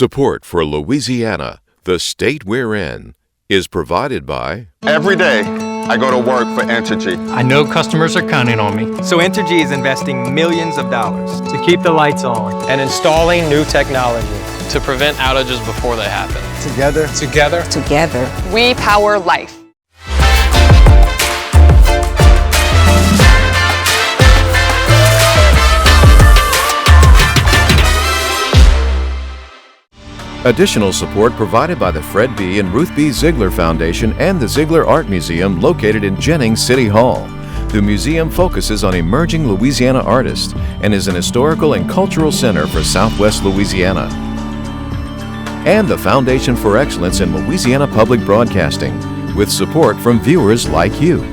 Support for Louisiana, the state we're in, is provided by... Every day, I go to work for Entergy. I know customers are counting on me. So Entergy is investing millions of dollars to keep the lights on and installing new technology to prevent outages before they happen. Together, we power life. Additional support provided by the Fred B. and Ruth B. Ziegler Foundation and the Ziegler Art Museum located in Jennings City Hall. The museum focuses on emerging Louisiana artists and is an historical and cultural center for Southwest Louisiana. And the Foundation for Excellence in Louisiana Public Broadcasting, with support from viewers like you.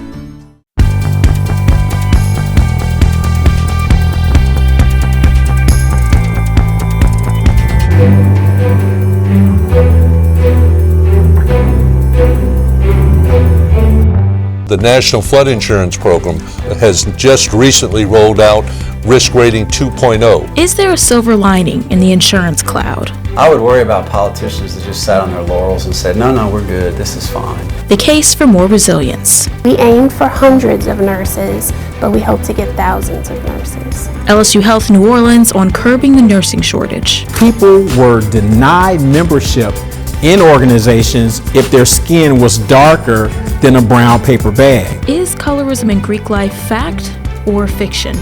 The National Flood Insurance Program has just recently rolled out Risk Rating 2.0. Is there a silver lining in the insurance cloud? I would worry about politicians that just sat on their laurels and said, no, we're good, this is fine. The case for more resilience. We aim for hundreds of nurses, but we hope to get thousands of nurses. LSU Health New Orleans on curbing the nursing shortage. People were denied membership in organizations if their skin was darker than a brown paper bag. Is colorism in Greek life fact or fiction?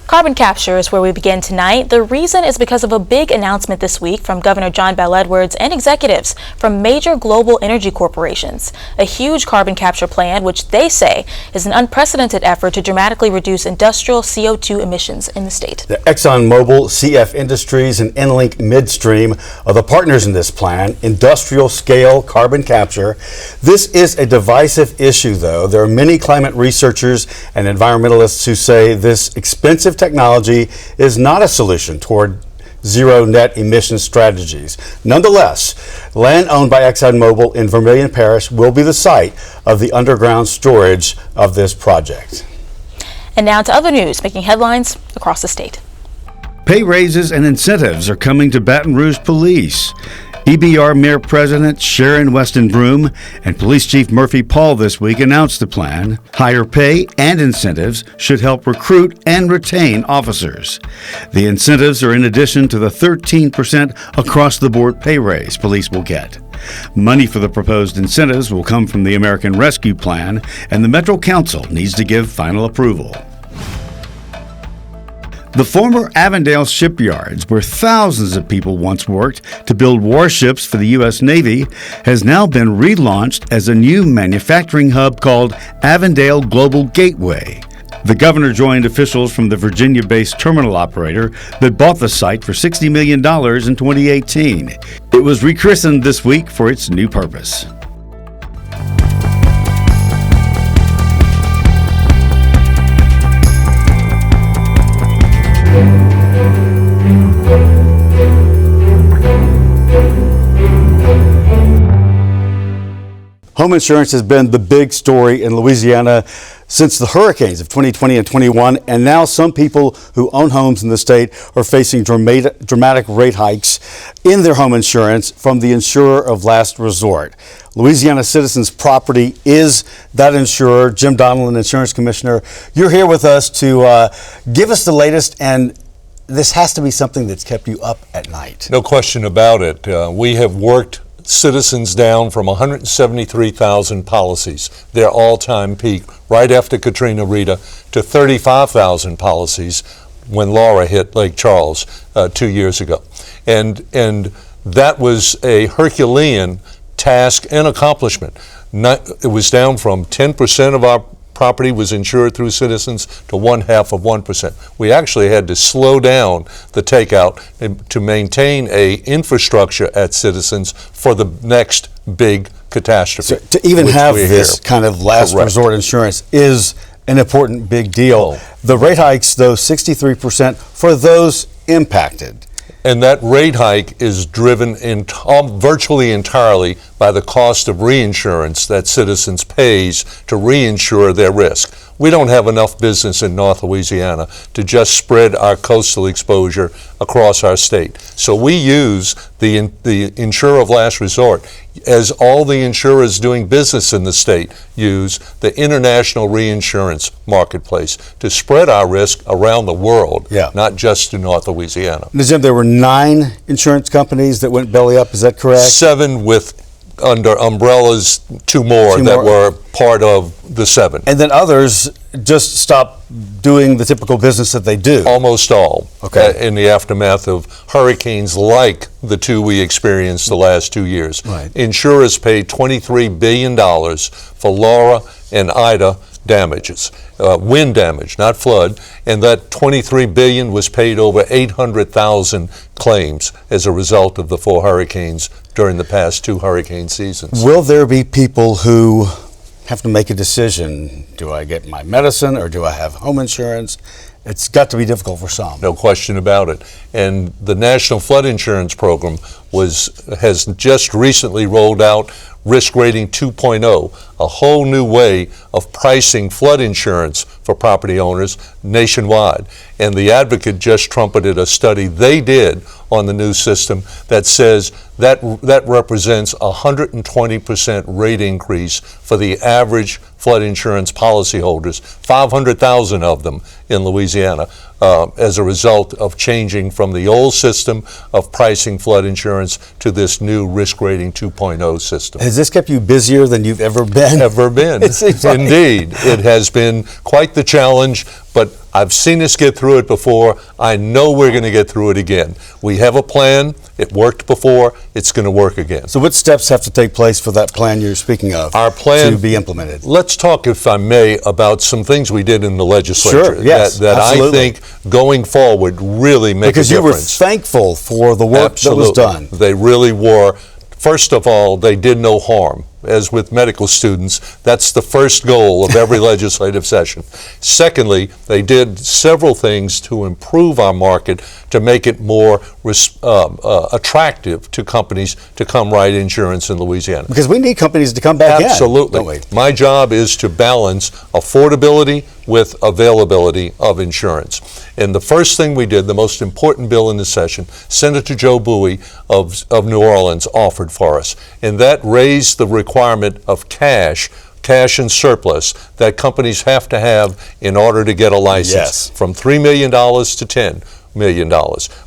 Carbon capture is where we begin tonight. The reason is because of a big announcement this week from Governor John Bel Edwards and executives from major global energy corporations. A huge carbon capture plan, which they say is an unprecedented effort to dramatically reduce industrial CO2 emissions in the state. The ExxonMobil, CF Industries, and EnLink Midstream are the partners in this plan, industrial scale carbon capture. This is a divisive issue, though. There are many climate researchers and environmentalists who say this expensive technology is not a solution toward zero net emission strategies. Nonetheless, land owned by ExxonMobil in Vermilion Parish will be the site of the underground storage of this project. And now to other news making headlines across the state. Pay raises and incentives are coming to Baton Rouge Police. EBR Mayor President Sharon Weston Broom and Police Chief Murphy Paul this week announced the plan. Higher pay and incentives should help recruit and retain officers. The incentives are in addition to the 13% across-the-board pay raise police will get. Money for the proposed incentives will come from the American Rescue Plan, and the Metro Council needs to give final approval. The former Avondale shipyards, where thousands of people once worked to build warships for the U.S. Navy, has now been relaunched as a new manufacturing hub called Avondale Global Gateway. The governor joined officials from the Virginia-based terminal operator that bought the site for $60 million in 2018. It was rechristened this week for its new purpose. Home insurance has been the big story in Louisiana since the hurricanes of 2020 and 21, and now some people who own homes in the state are facing dramatic rate hikes in their home insurance from the insurer of last resort. Louisiana Citizens Property is that insurer. Jim Donelon, Insurance Commissioner, you're here with us to give us the latest, and this has to be something that's kept you up at night. No question about it. We have worked Citizens down from 173,000 policies, their all-time peak, right after Katrina Rita, to 35,000 policies when Laura hit Lake Charles 2 years ago. And that was a Herculean task and accomplishment. It was down from 10% of our property was insured through Citizens to 0.5%. We actually had to slow down the takeout to maintain a infrastructure at Citizens for the next big catastrophe. So to even have this kind of last resort insurance is an important big deal. The rate hikes, though, 63% for those impacted. And that rate hike is driven virtually entirely by the cost of reinsurance that Citizens pays to reinsure their risk. We don't have enough business in North Louisiana to just spread our coastal exposure across our state. So we use the insurer of last resort, as all the insurers doing business in the state use the international reinsurance marketplace to spread our risk around the world, not just to North Louisiana. Now, Jim, there were 9 insurance companies that went belly up, is that correct? 7 with under umbrellas, 2 more that were part of the 7. And then others just stopped doing the typical business that they do. Almost all. In the aftermath of hurricanes like the 2 we experienced the last 2 years. Right. Insurers paid $23 billion for Laura and Ida damages, wind damage, not flood, and that $23 billion was paid over 800,000 claims as a result of the 4 hurricanes during the past 2 hurricane seasons. Will there be people who have to make a decision? Do I get my medicine or do I have home insurance? It's got to be difficult for some. No question about it. And the National Flood Insurance Program has just recently rolled out Risk Rating 2.0, a whole new way of pricing flood insurance for property owners nationwide. And the Advocate just trumpeted a study they did on the new system that says that represents a 120% rate increase for the average flood insurance policyholders, 500,000 of them in Louisiana, as a result of changing from the old system of pricing flood insurance to this new Risk Rating 2.0 system. Has this kept you busier than you've ever been? Ever been. It seems like. Indeed. It has been quite the challenge, but I've seen us get through it before. I know we're going to get through it again. We have a plan. It worked before. It's going to work again. So what steps have to take place for that plan you're speaking of Our plan to be implemented? Let's talk, if I may, about some things we did in the legislature that I think going forward really make a difference. Because you were thankful for the work that was done. They really were. First of all, they did no harm. As with medical students, that's the first goal of every legislative session. Secondly, they did several things to improve our market to make it more attractive to companies to come write insurance in Louisiana. Because we need companies to come back in. Absolutely. Don't we? My job is to balance affordability with availability of insurance. And the first thing we did, the most important bill in the session, Senator Joe Bowie of New Orleans offered for us, and that raised the requirement of cash and surplus that companies have to have in order to get a license, from $3 million to $10 million.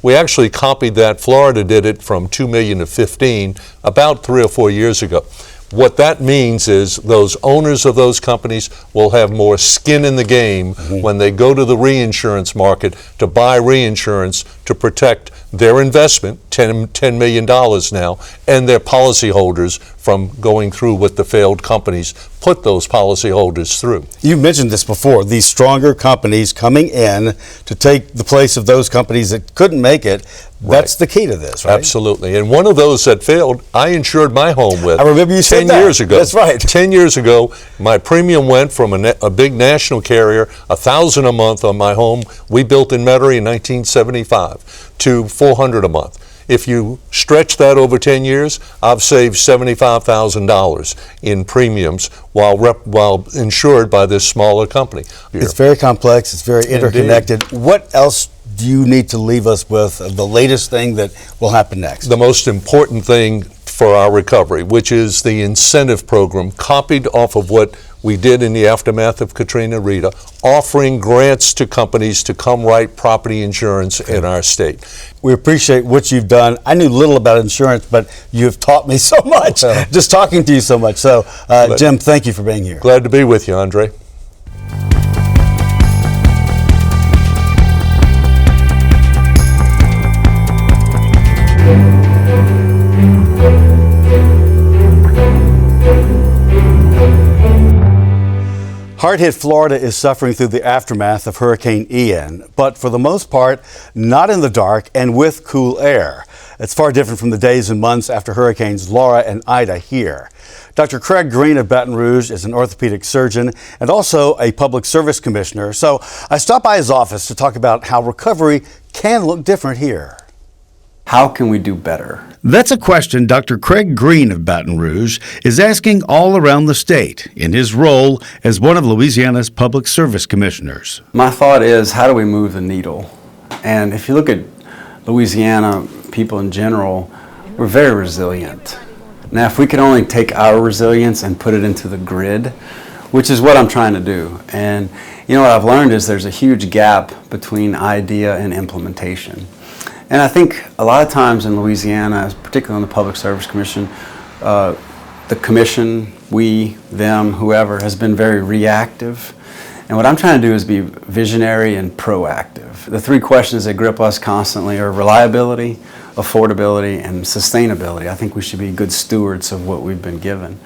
We actually copied that. Florida did it from $2 million to $15 about 3 or 4 years ago. What that means is those owners of those companies will have more skin in the game when they go to the reinsurance market to buy reinsurance to protect their investment, $10 million now, and their policyholders from going through what the failed companies put those policyholders through. You mentioned this before, these stronger companies coming in to take the place of those companies that couldn't make it. That's the key to this, right? Absolutely. And one of those that failed, I insured my home with. I remember you said 10 that. years ago. That's right. 10 years ago, my premium went from a big national carrier, $1,000 a month on my home we built in Metairie in 1975, to $400 a month. If you stretch that over 10 years, I've saved $75,000 in premiums while insured by this smaller company. It's very complex. It's very interconnected. Indeed. What else do you need to leave us with, the latest thing that will happen next? The most important thing for our recovery, which is the incentive program, copied off of what we did in the aftermath of Katrina Rita, offering grants to companies to come write property insurance in our state. We appreciate what you've done. I knew little about insurance, but you've taught me so much, just talking to you so much. So, Jim, thank you for being here. Glad to be with you, Andre. Hard-hit Florida is suffering through the aftermath of Hurricane Ian, but for the most part, not in the dark and with cool air. It's far different from the days and months after Hurricanes Laura and Ida here. Dr. Craig Greene of Baton Rouge is an orthopedic surgeon and also a public service commissioner. So I stopped by his office to talk about how recovery can look different here. How can we do better? That's a question Dr. Craig Greene of Baton Rouge is asking all around the state in his role as one of Louisiana's public service commissioners. My thought is, how do we move the needle? And if you look at Louisiana, people in general, we're very resilient. Now, if we could only take our resilience and put it into the grid, which is what I'm trying to do. And you know what I've learned is there's a huge gap between idea and implementation. And I think a lot of times in Louisiana, particularly on the Public Service Commission, the commission, we, them, whoever, has been very reactive. And what I'm trying to do is be visionary and proactive. The three questions that grip us constantly are reliability, affordability, and sustainability. I think we should be good stewards of what we've been given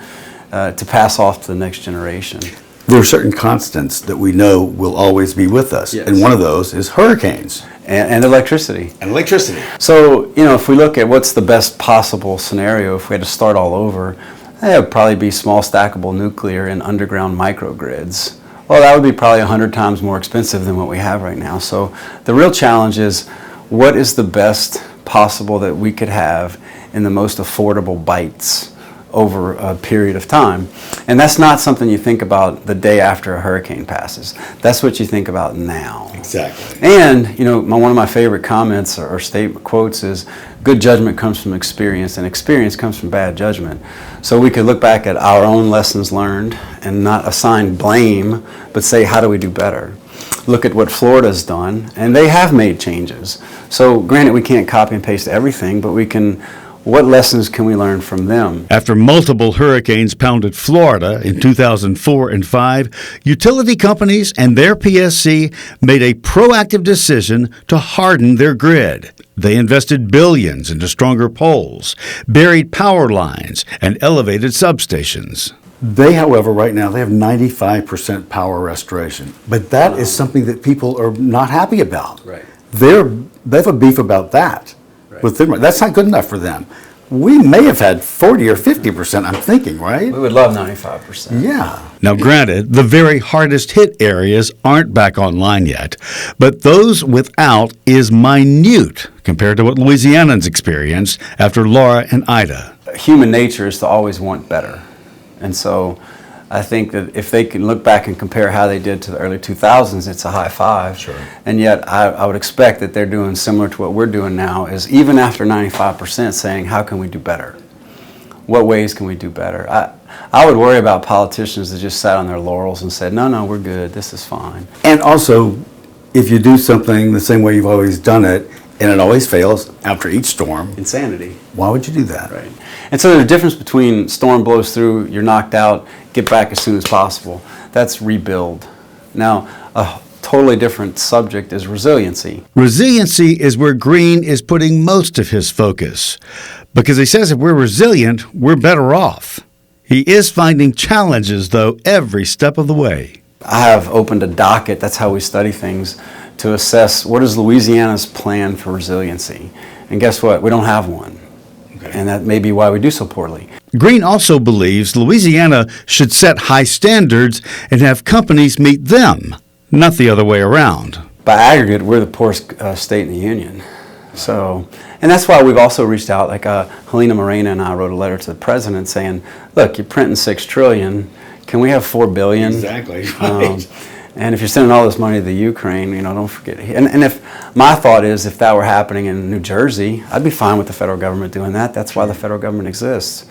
to pass off to the next generation. There are certain constants that we know will always be with us, yes. and one of those is hurricanes. And electricity. And electricity. So, you know, if we look at what's the best possible scenario, if we had to start all over, it would probably be small stackable nuclear and underground microgrids. Well, that would be probably 100 times more expensive than what we have right now. So the real challenge is, what is the best possible that we could have in the most affordable bites over a period of time? And that's not something you think about the day after a hurricane passes. That's what you think about now. Exactly. And, you know, one of my favorite comments or statement quotes is, good judgment comes from experience, and experience comes from bad judgment. So we could look back at our own lessons learned and not assign blame, but say, how do we do better? Look at what Florida's done, and they have made changes. So granted, we can't copy and paste everything, but we can. What lessons can we learn from them? After multiple hurricanes pounded Florida in 2004 and 5, utility companies and their PSC made a proactive decision to harden their grid. They invested billions into stronger poles, buried power lines, and elevated substations. They, however, right now, they have 95% power restoration. But that is something that people are not happy about. Right. They have a beef about that. With them. That's not good enough for them. We may have had 40 or 50%, I'm thinking, right? We would love 95%. Yeah. Now, granted, the very hardest hit areas aren't back online yet, but those without is minute compared to what Louisianans experienced after Laura and Ida. Human nature is to always want better. And so I think that if they can look back and compare how they did to the early 2000s, it's a high five. Sure. And yet I would expect that they're doing similar to what we're doing now, is even after 95% saying, how can we do better? What ways can we do better? I would worry about politicians that just sat on their laurels and said, no, we're good, this is fine. And also, if you do something the same way you've always done it, and it always fails after each storm. Insanity. Why would you do that? Right. And so there's a difference between storm blows through, you're knocked out, get back as soon as possible. That's rebuild. Now, a totally different subject is resiliency. Resiliency is where Greene is putting most of his focus, because he says if we're resilient, we're better off. He is finding challenges, though, every step of the way. I have opened a docket, that's how we study things, to assess what is Louisiana's plan for resiliency. And guess what? We don't have one. Okay. And that may be why we do so poorly. Greene also believes Louisiana should set high standards and have companies meet them, not the other way around. By aggregate, we're the poorest state in the union. So, and that's why we've also reached out, like Helena Morena and I wrote a letter to the president saying, look, you're printing $6 trillion. Can we have $4 billion? Exactly. Right. And if you're sending all this money to the Ukraine, don't forget. And if my thought is, if that were happening in New Jersey, I'd be fine with the federal government doing that. That's why the federal government exists.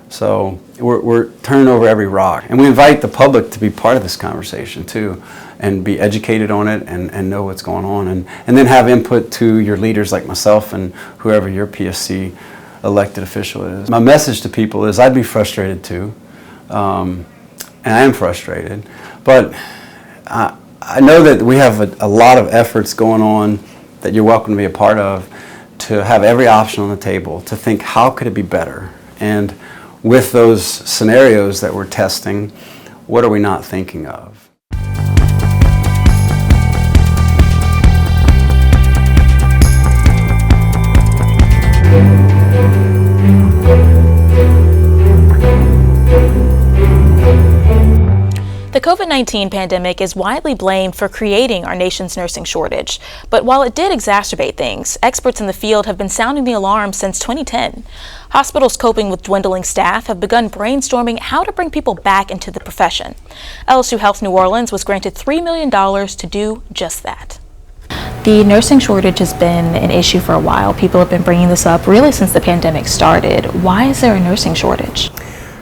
So we're turning over every rock. And we invite the public to be part of this conversation too, and be educated on it and know what's going on. And then have input to your leaders like myself and whoever your PSC elected official is. My message to people is I'd be frustrated too. And I am frustrated. But I know that we have a lot of efforts going on that you're welcome to be a part of, to have every option on the table, to think how could it be better? And with those scenarios that we're testing, what are we not thinking of? The COVID-19 pandemic is widely blamed for creating our nation's nursing shortage. But while it did exacerbate things, experts in the field have been sounding the alarm since 2010. Hospitals coping with dwindling staff have begun brainstorming how to bring people back into the profession. LSU Health New Orleans was granted $3 million to do just that. The nursing shortage has been an issue for a while. People have been bringing this up really since the pandemic started. Why is there a nursing shortage?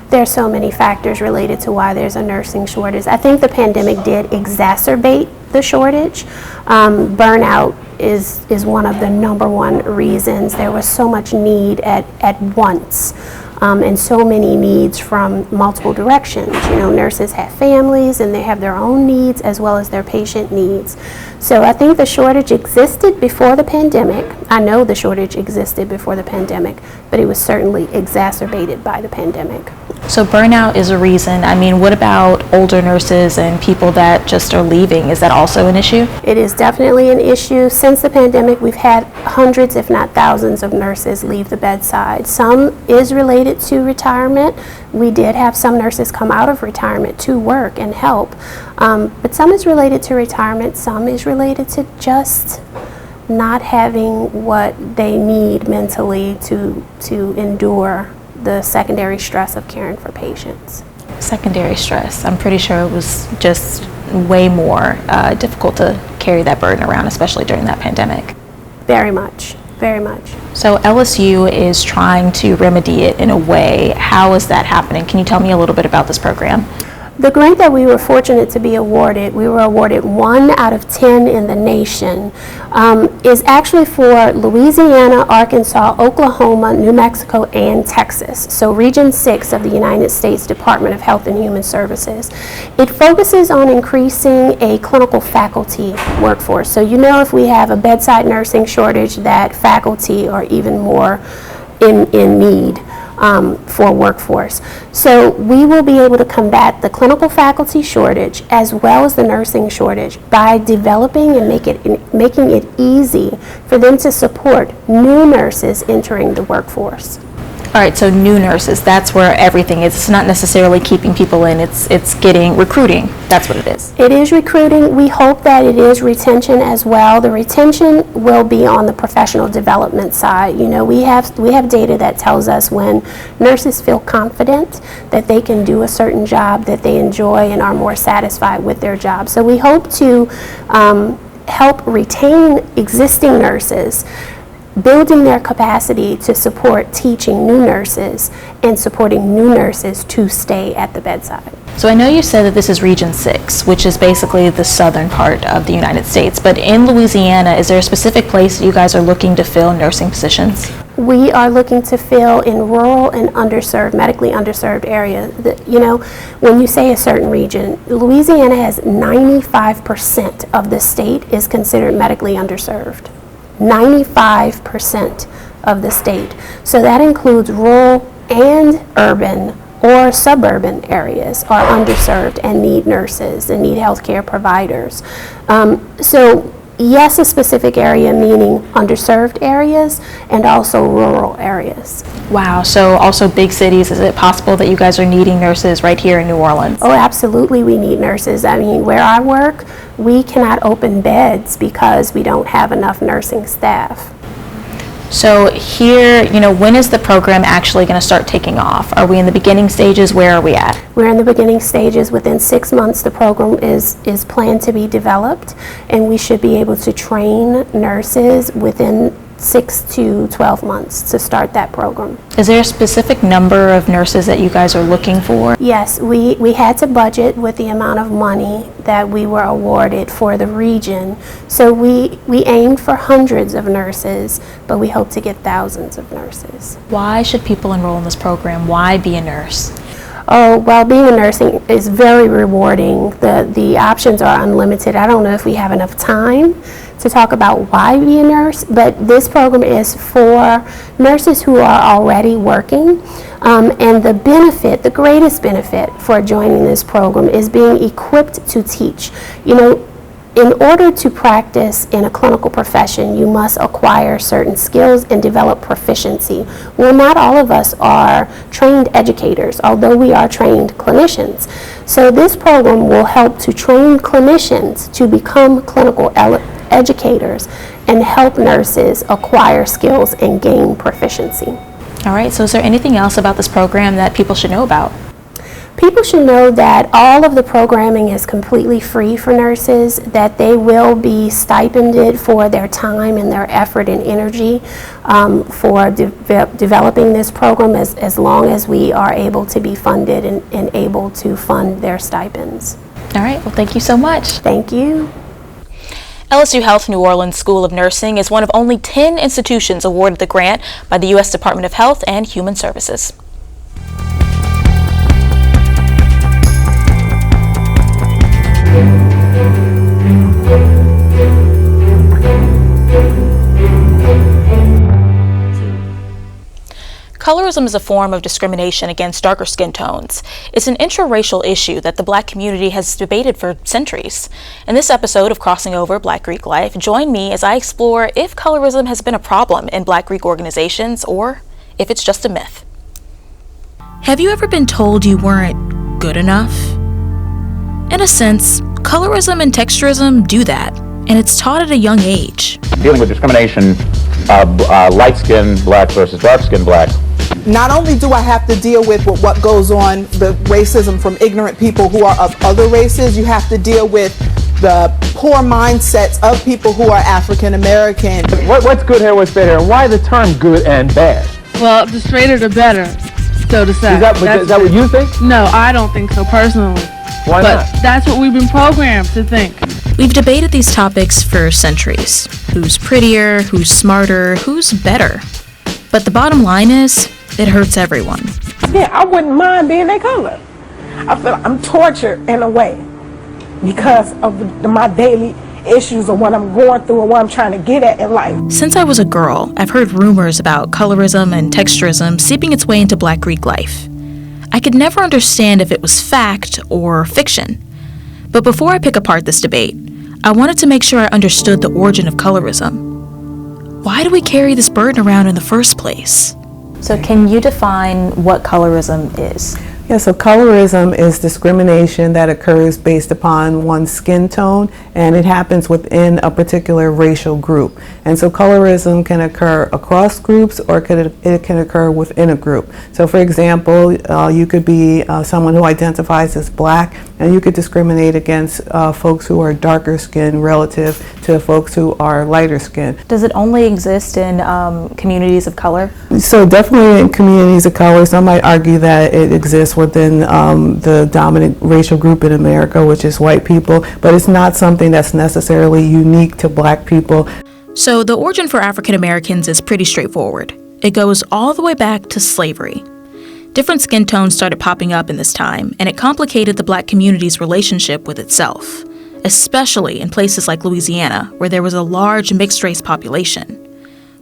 There's so many factors related to why there's a nursing shortage. I think the pandemic did exacerbate the shortage. Burnout is one of the #1 reasons. There was so much need at once. And so many needs from multiple directions. You know, nurses have families and they have their own needs as well as their patient needs. So I think the shortage existed before the pandemic. I know the shortage existed before the pandemic, but it was certainly exacerbated by the pandemic. So burnout is a reason. I mean, what about older nurses and people that just are leaving? Is that also an issue? It is definitely an issue. Since the pandemic, we've had hundreds, if not thousands, of nurses leave the bedside. Some is related to retirement. We did have some nurses come out of retirement to work and help. But some is related to retirement, some is related to just not having what they need mentally to endure the secondary stress of caring for patients. Secondary stress. I'm pretty sure it was just way more difficult to carry that burden around, especially during that pandemic. Very much, very much. So LSU is trying to remedy it in a way. How is that happening? Can you tell me a little bit about this program? The grant that we were fortunate to be awarded, we were awarded 1 out of 10 in the nation, is actually for Louisiana, Arkansas, Oklahoma, New Mexico, and Texas. So Region 6 of the United States Department of Health and Human Services. It focuses on increasing a clinical faculty workforce. So you know, if we have a bedside nursing shortage, that faculty are even more in need. For workforce. So we will be able to combat the clinical faculty shortage as well as the nursing shortage by developing and making it easy for them to support new nurses entering the workforce. All right, so new nurses, that's where everything is. It's not necessarily keeping people in, it's getting recruiting. That's what it is. It is recruiting. We hope that it is retention as well. The retention will be on the professional development side. You know, we have data that tells us when nurses feel confident that they can do a certain job that they enjoy and are more satisfied with their job. So we hope to help retain existing nurses, building their capacity to support teaching new nurses and supporting new nurses to stay at the bedside. So I know you said that this is Region 6, which is basically the southern part of the United States, but in Louisiana, is there a specific place you guys are looking to fill nursing positions? We are looking to fill in rural and underserved, medically underserved areas. You know, when you say a certain region, Louisiana has 95% of the state is considered medically underserved. 95% of the state. So that includes rural and urban or suburban areas are underserved and need nurses and need healthcare providers. So yes, a specific area meaning underserved areas and also rural areas. Wow, so also big cities, is it possible that you guys are needing nurses right here in New Orleans? Oh, absolutely, we need nurses. I mean, where I work, we cannot open beds because we don't have enough nursing staff. So here, you know, when is the program actually going to start taking off? Are we in the beginning stages? Where are we at? We're in the beginning stages. Within 6 months, the program is planned to be developed, and we should be able to train nurses within 6 to 12 months to start that program. Is there a specific number of nurses that you guys are looking for? Yes, we had to budget with the amount of money that we were awarded for the region. So we aimed for hundreds of nurses, but we hope to get thousands of nurses. Why should people enroll in this program? Why be a nurse? Oh, well, being a nurse is very rewarding. The options are unlimited. I don't know if we have enough time to talk about why be a nurse, but this program is for nurses who are already working. And the benefit, the greatest benefit for joining this program is being equipped to teach. You know, In order to practice in a clinical profession, you must acquire certain skills and develop proficiency. Well, not all of us are trained educators, although we are trained clinicians. So this program will help to train clinicians to become clinical educators and help nurses acquire skills and gain proficiency. All right, so is there anything else about this program that people should know about? People should know that all of the programming is completely free for nurses, that they will be stipended for their time and their effort and energy for developing this program as long as we are able to be funded and able to fund their stipends. All right, well, thank you so much. Thank you. LSU Health New Orleans School of Nursing is one of only 10 institutions awarded the grant by the U.S. Department of Health and Human Services. Colorism is a form of discrimination against darker skin tones. It's an intraracial issue that the Black community has debated for centuries. In this episode of Crossing Over Black Greek Life, join me as I explore if colorism has been a problem in Black Greek organizations or if it's just a myth. Have you ever been told you weren't good enough? In a sense, colorism and texturism do that, and it's taught at a young age. Dealing with discrimination of light-skinned Black versus dark-skinned Black. Not only do I have to deal with what goes on, the racism from ignorant people who are of other races, you have to deal with the poor mindsets of people who are African American. What's good hair, what's bad hair, and why the term good and bad? Well, the straighter the better, so to say. Is that what you think? No, I don't think so personally. Why not? But that's what we've been programmed to think. We've debated these topics for centuries. Who's prettier, who's smarter, who's better? But the bottom line is, it hurts everyone. Yeah, I wouldn't mind being that color. I feel like I'm tortured in a way because of my daily issues of what I'm going through and what I'm trying to get at in life. Since I was a girl, I've heard rumors about colorism and texturism seeping its way into Black Greek life. I could never understand if it was fact or fiction. But before I pick apart this debate, I wanted to make sure I understood the origin of colorism. Why do we carry this burden around in the first place? So can you define what colorism is? Yeah, so colorism is discrimination that occurs based upon one's skin tone, and it happens within a particular racial group. And so colorism can occur across groups, or it can occur within a group. So for example, you could be someone who identifies as Black, and you could discriminate against folks who are darker skinned relative to folks who are lighter skinned. Does it only exist in communities of color? So definitely in communities of color. Some might argue that it exists within the dominant racial group in America, which is white people, but it's not something that's necessarily unique to Black people. So the origin for African Americans is pretty straightforward. It goes all the way back to slavery. Different skin tones started popping up in this time, and it complicated the Black community's relationship with itself, especially in places like Louisiana, where there was a large mixed-race population.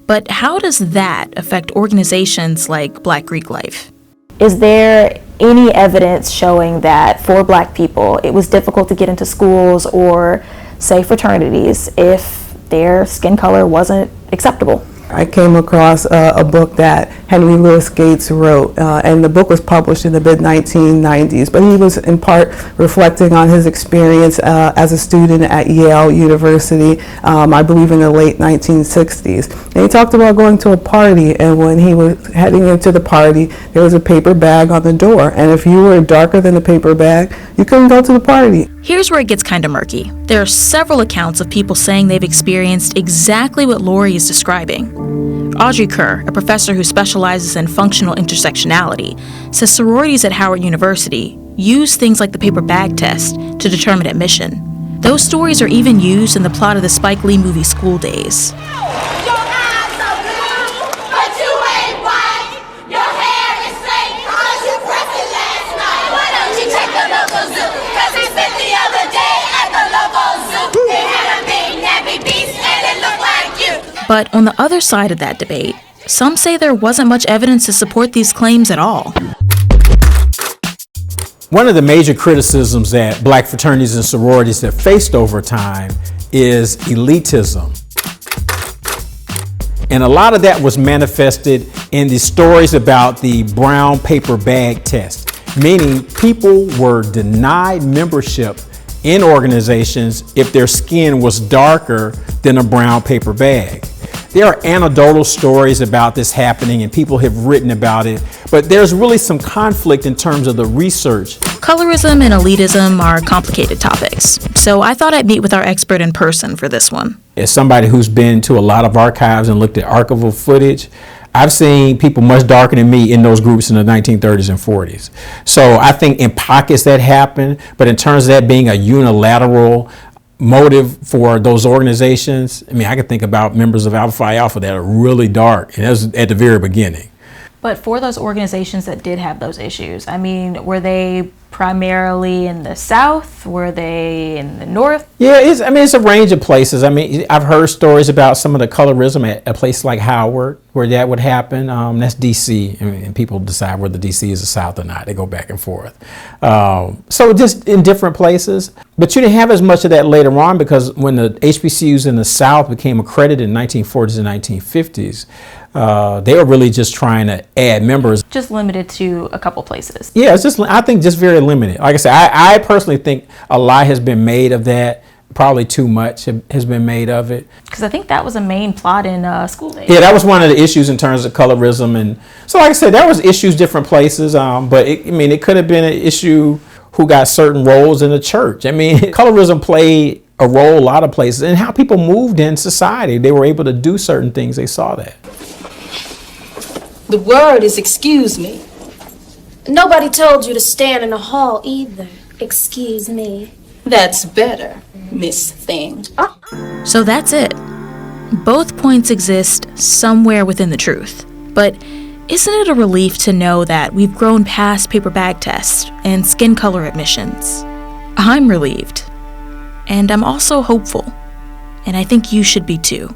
But how does that affect organizations like Black Greek Life? Is there any evidence showing that for Black people it was difficult to get into schools or, say, fraternities if their skin color wasn't acceptable? I came across a book that Henry Louis Gates wrote, and the book was published in the mid-1990s, but he was in part reflecting on his experience as a student at Yale University, I believe in the late 1960s. And he talked about going to a party, and when he was heading into the party, there was a paper bag on the door, and if you were darker than the paper bag, you couldn't go to the party. Here's where it gets kind of murky. There are several accounts of people saying they've experienced exactly what Lori is describing. Audrey Kerr, a professor who specializes in functional intersectionality, says sororities at Howard University use things like the paper bag test to determine admission. Those stories are even used in the plot of the Spike Lee movie School Days. But on the other side of that debate, some say there wasn't much evidence to support these claims at all. One of the major criticisms that black fraternities and sororities have faced over time is elitism. And a lot of that was manifested in the stories about the brown paper bag test, meaning people were denied membership in organizations if their skin was darker than a brown paper bag. There are anecdotal stories about this happening and people have written about it, but there's really some conflict in terms of the research. Colorism and elitism are complicated topics, so I thought I'd meet with our expert in person for this one. As somebody who's been to a lot of archives and looked at archival footage, I've seen people much darker than me in those groups in the 1930s and 40s. So I think in pockets that happened, but in terms of that being a unilateral motive for those organizations, I mean, I could think about members of Alpha Phi Alpha that are really dark, and that was at the very beginning. But for those organizations that did have those issues, I mean, were they primarily in the South? Were they in the North? Yeah, it's a range of places. I mean, I've heard stories about some of the colorism at a place like Howard, where that would happen. That's D.C., and people decide whether D.C. is the South or not. They go back and forth. So just in different places. But you didn't have as much of that later on, because when the HBCUs in the South became accredited in the 1940s and 1950s, they were really just trying to add members. Just limited to a couple places. Yeah, I think just very limited. Like I said, I personally think a lot has been made of that. Probably too much has been made of it. Because I think that was a main plot in School Days. Yeah, that was one of the issues in terms of colorism. And so like I said, there was issues different places, but it could have been an issue who got certain roles in the church. I mean, colorism played a role a lot of places in how people moved in society. They were able to do certain things. They saw that. The word is excuse me. Nobody told you to stand in the hall either. Excuse me. That's better, Miss Thing. So that's it. Both points exist somewhere within the truth. But isn't it a relief to know that we've grown past paper bag tests and skin color admissions? I'm relieved. And I'm also hopeful. And I think you should be too.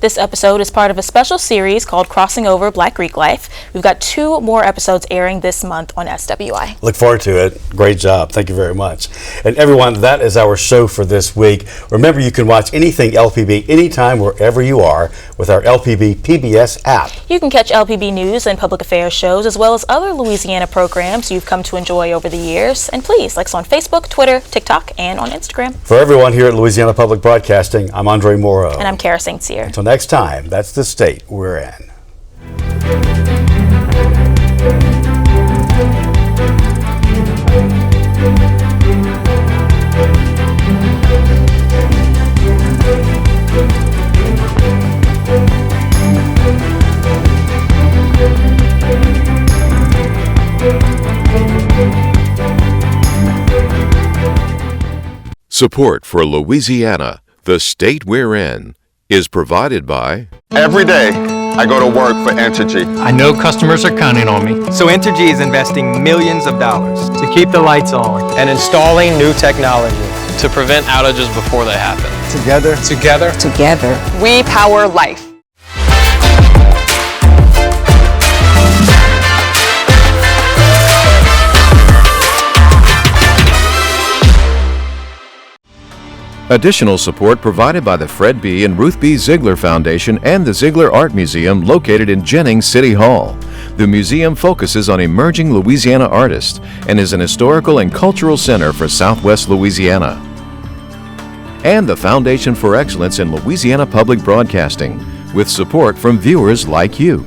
This episode is part of a special series called Crossing Over Black Greek Life. We've got 2 more episodes airing this month on SWI. Look forward to it. Great job. Thank you very much. And everyone, that is our show for this week. Remember, you can watch anything LPB anytime, wherever you are, with our LPB PBS app. You can catch LPB news and public affairs shows, as well as other Louisiana programs you've come to enjoy over the years. And please, like us on Facebook, Twitter, TikTok, and on Instagram. For everyone here at Louisiana Public Broadcasting, I'm Andre Moreau. And I'm Kara St. Cyr. Until next time, that's the state we're in. Support for Louisiana, the state we're in, is provided by... Every day, I go to work for Entergy. I know customers are counting on me. So Entergy is investing millions of dollars to keep the lights on and installing new technology to prevent outages before they happen. Together, we power life. Additional support provided by the Fred B. and Ruth B. Ziegler Foundation and the Ziegler Art Museum located in Jennings City Hall. The museum focuses on emerging Louisiana artists and is an historical and cultural center for Southwest Louisiana. And the Foundation for Excellence in Louisiana Public Broadcasting, with support from viewers like you.